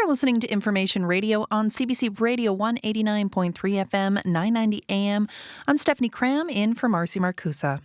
You're listening to Information Radio on CBC Radio 189.3 FM, 990 AM. I'm Stephanie Cram in for Marcy Marcusa.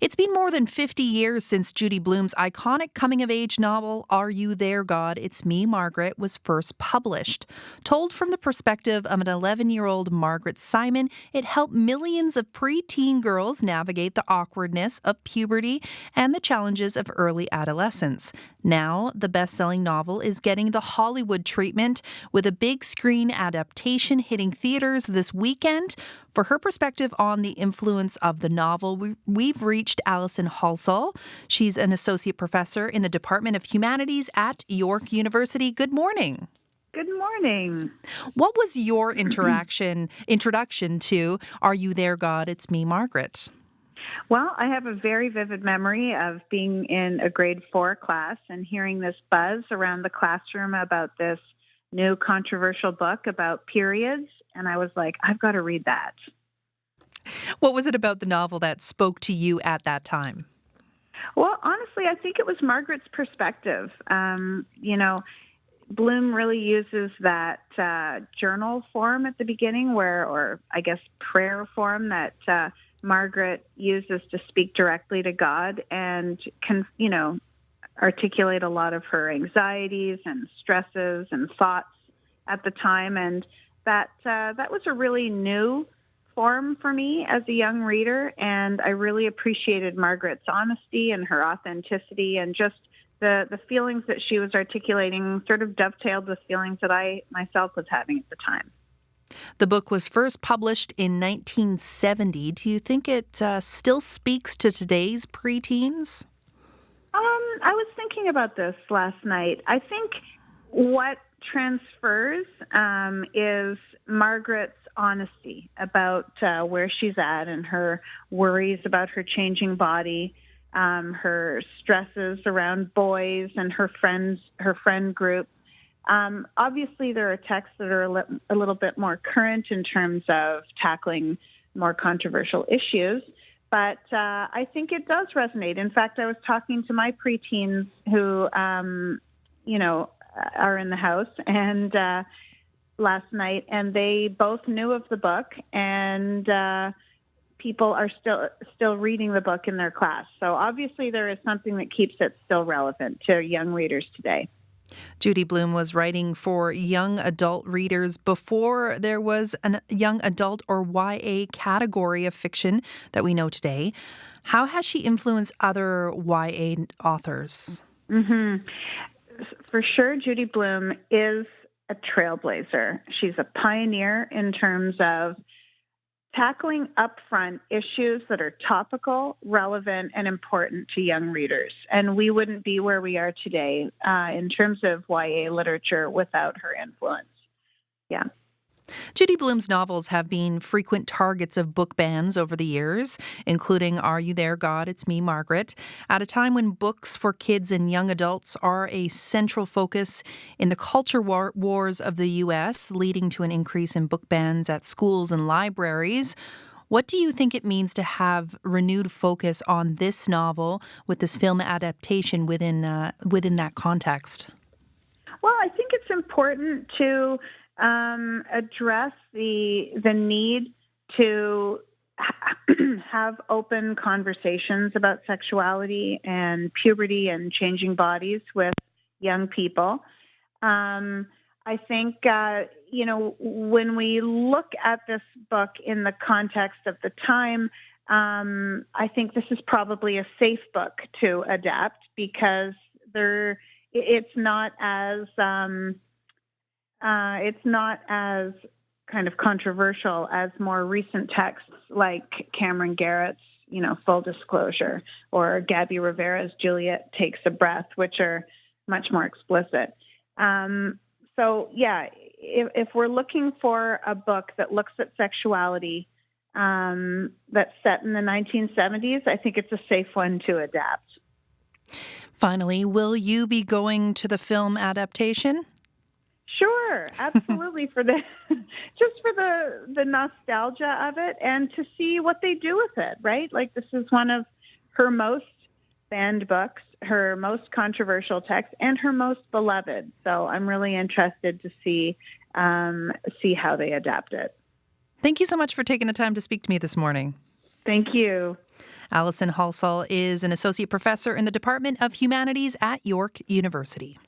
It's been more than 50 years since Judy Blume's iconic coming-of-age novel, Are You There, God? It's Me, Margaret, was first published. Told from the perspective of an 11-year-old Margaret Simon, it helped millions of preteen girls navigate the awkwardness of puberty and the challenges of early adolescence. Now, the best-selling novel is getting the Hollywood treatment with a big screen adaptation hitting theaters this weekend. For her perspective on the influence of the novel, we've reached Alison Halsall. She's an associate professor in the Department of Humanities at York University. Good morning. Good morning. What was your introduction to Are You There, God? It's Me, Margaret? Well, I have a very vivid memory of being in a grade 4 class and hearing this buzz around the classroom about this new controversial book about periods. And I was like, I've got to read that. What was it about the novel that spoke to you at that time? Well, honestly, I think it was Margaret's perspective. Blume really uses that journal form at the beginning or I guess prayer form that Margaret uses to speak directly to God and can, articulate a lot of her anxieties and stresses and thoughts at the time. And that was a really new form for me as a young reader, and I really appreciated Margaret's honesty and her authenticity, and just the feelings that she was articulating sort of dovetailed with feelings that I myself was having at the time. The book was first published in 1970. Do you think it still speaks to today's preteens? I was thinking about this last night. I think what transfers is Margaret's honesty about where she's at and her worries about her changing body, her stresses around boys and her friend group. Obviously, there are texts that are a little bit more current in terms of tackling more controversial issues, but I think it does resonate. In fact, I was talking to my preteens who, are in the house and last night, and they both knew of the book, and people are still reading the book in their class. So obviously there is something that keeps it still relevant to young readers today. Judy Blume was writing for young adult readers before there was a young adult or YA category of fiction that we know today. How has she influenced other YA authors? Mm-hmm. For sure, Judy Blume is a trailblazer. She's a pioneer in terms of tackling upfront issues that are topical, relevant, and important to young readers. And we wouldn't be where we are today in terms of YA literature without her influence. Yeah. Judy Blume's novels have been frequent targets of book bans over the years, including Are You There, God? It's Me, Margaret. At a time when books for kids and young adults are a central focus in the culture wars of the U.S., leading to an increase in book bans at schools and libraries, what do you think it means to have renewed focus on this novel with this film adaptation within that context? Well, I think it's important to address the need to have open conversations about sexuality and puberty and changing bodies with young people. I think, when we look at this book in the context of the time, I think this is probably a safe book to adapt because it's not as kind of controversial as more recent texts like Cameron Garrett's, Full Disclosure, or Gabby Rivera's Juliet Takes a Breath, which are much more explicit. If we're looking for a book that looks at sexuality that's set in the 1970s, I think it's a safe one to adapt. Finally, will you be going to the film adaptation? Sure, absolutely. for the nostalgia of it and to see what they do with it, right? Like, this is one of her most banned books, her most controversial text and her most beloved. So I'm really interested to see how they adapt it. Thank you so much for taking the time to speak to me this morning. Thank you. Allison Halsall is an associate professor in the Department of Humanities at York University.